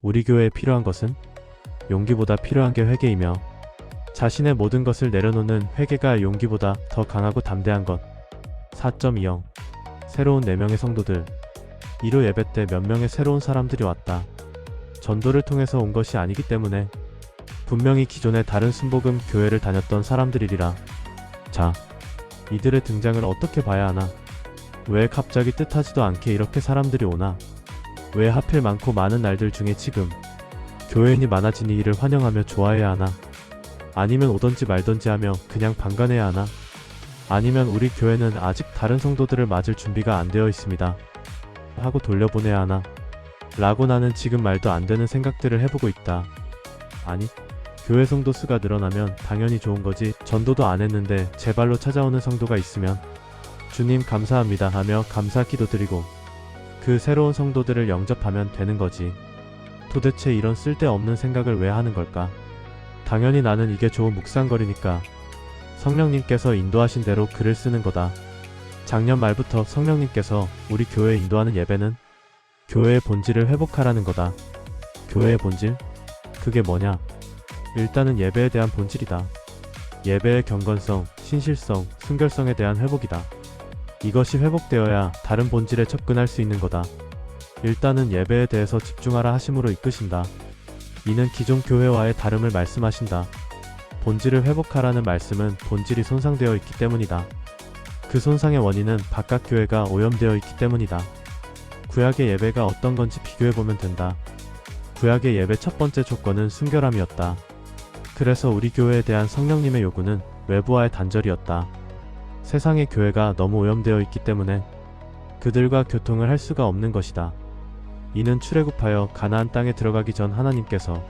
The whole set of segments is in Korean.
우리 교회에 필요한 것은 용기보다 필요한 게 회개이며 자신의 모든 것을 내려놓는 회개가 용기보다 더 강하고 담대한 것. 4.20 새로운 4명의 성도들. 1호 예배 때 몇 명의 새로운 사람들이 왔다. 전도를 통해서 온 것이 아니기 때문에 분명히 기존의 다른 순복음 교회를 다녔던 사람들이리라. 자, 이들의 등장을 어떻게 봐야 하나? 왜 갑자기 뜻하지도 않게 이렇게 사람들이 오나? 왜 하필 많고 많은 날들 중에 지금 교회인이 많아지니 이를 환영하며 좋아해야 하나? 아니면 오던지 말던지 하며 그냥 방관해야 하나? 아니면 우리 교회는 아직 다른 성도들을 맞을 준비가 안 되어 있습니다 하고 돌려보내야 하나? 라고 나는 지금 말도 안 되는 생각들을 해보고 있다. 아니, 교회 성도 수가 늘어나면 당연히 좋은 거지. 전도도 안 했는데 제 발로 찾아오는 성도가 있으면 주님 감사합니다 하며 감사 기도드리고 그 새로운 성도들을 영접하면 되는 거지. 도대체 이런 쓸데없는 생각을 왜 하는 걸까? 당연히 나는 이게 좋은 묵상거리니까 성령님께서 인도하신 대로 글을 쓰는 거다. 작년 말부터 성령님께서 우리 교회에 인도하는 예배는 교회의 본질을 회복하라는 거다. 교회의 본질? 그게 뭐냐? 일단은 예배에 대한 본질이다. 예배의 경건성, 신실성, 순결성에 대한 회복이다. 이것이 회복되어야 다른 본질에 접근할 수 있는 거다. 일단은 예배에 대해서 집중하라 하심으로 이끄신다. 이는 기존 교회와의 다름을 말씀하신다. 본질을 회복하라는 말씀은 본질이 손상되어 있기 때문이다. 그 손상의 원인은 바깥 교회가 오염되어 있기 때문이다. 구약의 예배가 어떤 건지 비교해보면 된다. 구약의 예배 첫 번째 조건은 순결함이었다. 그래서 우리 교회에 대한 성령님의 요구는 외부와의 단절이었다. 세상의 교회가 너무 오염되어 있기 때문에 그들과 교통을 할 수가 없는 것이다. 이는 출애굽하여 가나안 땅에 들어가기 전 하나님께서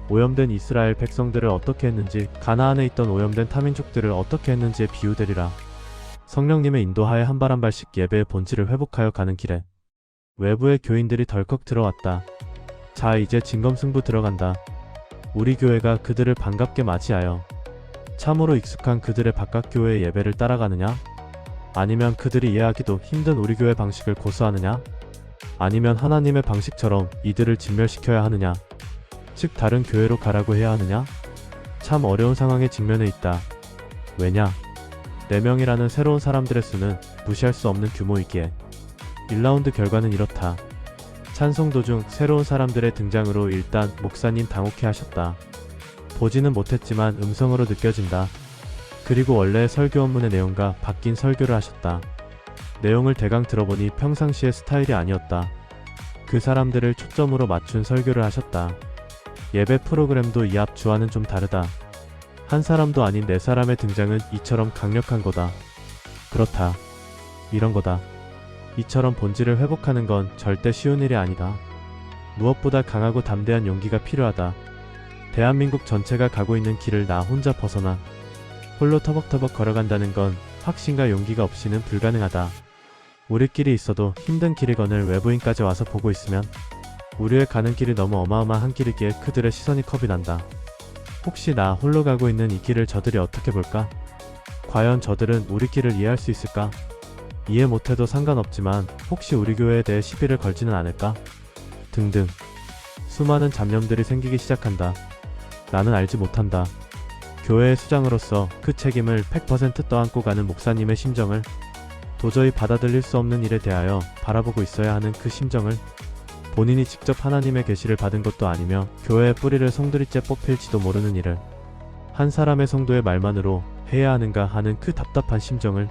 오염된 이스라엘 백성들을 어떻게 했는지, 가나안에 있던 오염된 타민족들을 어떻게 했는지에 비유되리라. 성령님의 인도하에 한 발 한 발씩 예배의 본질을 회복하여 가는 길에 외부의 교인들이 덜컥 들어왔다. 자, 이제 진검승부 들어간다. 우리 교회가 그들을 반갑게 맞이하여 참으로 익숙한 그들의 바깥 교회의 예배를 따라가느냐? 아니면 그들이 이해하기도 힘든 우리 교회 방식을 고수하느냐? 아니면 하나님의 방식처럼 이들을 진멸시켜야 하느냐? 즉 다른 교회로 가라고 해야 하느냐? 참 어려운 상황에 직면해 있다. 왜냐? 4명이라는 새로운 사람들의 수는 무시할 수 없는 규모이기에. 1라운드 결과는 이렇다. 찬송 도중 새로운 사람들의 등장으로 일단 목사님 당혹해 하셨다. 보지는 못했지만 음성으로 느껴진다. 그리고 원래 설교 원문의 내용과 바뀐 설교를 하셨다. 내용을 대강 들어보니 평상시의 스타일이 아니었다. 그 사람들을 초점으로 맞춘 설교를 하셨다. 예배 프로그램도 이 앞 주와는 좀 다르다. 한 사람도 아닌 4사람의 등장은 이처럼 강력한 거다. 그렇다. 이런 거다. 이처럼 본질을 회복하는 건 절대 쉬운 일이 아니다. 무엇보다 강하고 담대한 용기가 필요하다. 대한민국 전체가 가고 있는 길을 나 혼자 벗어나 홀로 터벅터벅 걸어간다는 건 확신과 용기가 없이는 불가능하다. 우리끼리 있어도 힘든 길을 건널 외부인까지 와서 보고 있으면 우리의 가는 길이 너무 어마어마한 길이기에 그들의 시선이 겁이 난다. 혹시 나 홀로 가고 있는 이 길을 저들이 어떻게 볼까? 과연 저들은 우리 길을 이해할 수 있을까? 이해 못해도 상관없지만 혹시 우리 교회에 대해 시비를 걸지는 않을까? 등등. 수많은 잡념들이 생기기 시작한다. 나는 알지 못한다. 교회의 수장으로서 그 책임을 100% 떠안고 가는 목사님의 심정을, 도저히 받아들일 수 없는 일에 대하여 바라보고 있어야 하는 그 심정을, 본인이 직접 하나님의 계시를 받은 것도 아니며 교회의 뿌리를 송두리째 뽑힐지도 모르는 일을 한 사람의 성도의 말만으로 해야 하는가 하는 그 답답한 심정을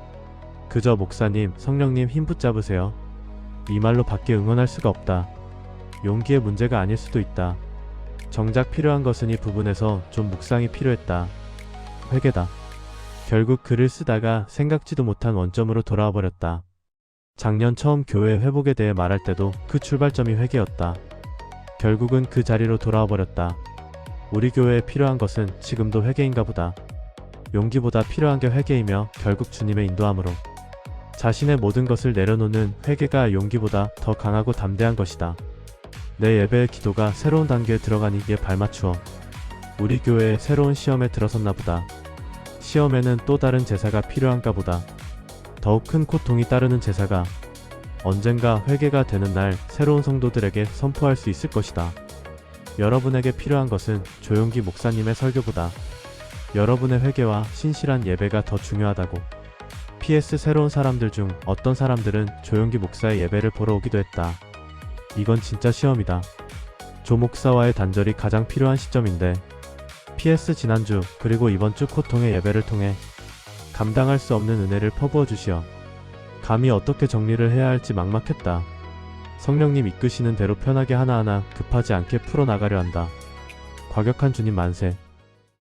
그저 목사님, 성령님 힘 붙잡으세요. 이 말로 밖에 응원할 수가 없다. 용기의 문제가 아닐 수도 있다. 정작 필요한 것은 이 부분에서 좀 묵상이 필요했다. 회개다. 결국 글을 쓰다가 생각지도 못한 원점으로 돌아와 버렸다. 작년 처음 교회 회복에 대해 말할 때도 그 출발점이 회개였다. 결국은 그 자리로 돌아와 버렸다. 우리 교회에 필요한 것은 지금도 회개인가 보다. 용기보다 필요한 게 회개이며 결국 주님의 인도함으로 자신의 모든 것을 내려놓는 회개가 용기보다 더 강하고 담대한 것이다. 내 예배의 기도가 새로운 단계에 들어가니기에 발맞추어 우리 교회의 새로운 시험에 들어섰나 보다. 시험에는 또 다른 제사가 필요한가 보다. 더욱 큰 고통이 따르는 제사가 언젠가 회개가 되는 날 새로운 성도들에게 선포할 수 있을 것이다. 여러분에게 필요한 것은 조용기 목사님의 설교보다 여러분의 회개와 신실한 예배가 더 중요하다고. PS 새로운 사람들 중 어떤 사람들은 조용기 목사의 예배를 보러 오기도 했다. 이건 진짜 시험이다. 조 목사와의 단절이 가장 필요한 시점인데 PS 지난주 그리고 이번 주 고통의 예배를 통해 감당할 수 없는 은혜를 퍼부어 주시어 감히 어떻게 정리를 해야 할지 막막했다. 성령님 이끄시는 대로 편하게 하나하나 급하지 않게 풀어나가려 한다. 과격한 주님 만세.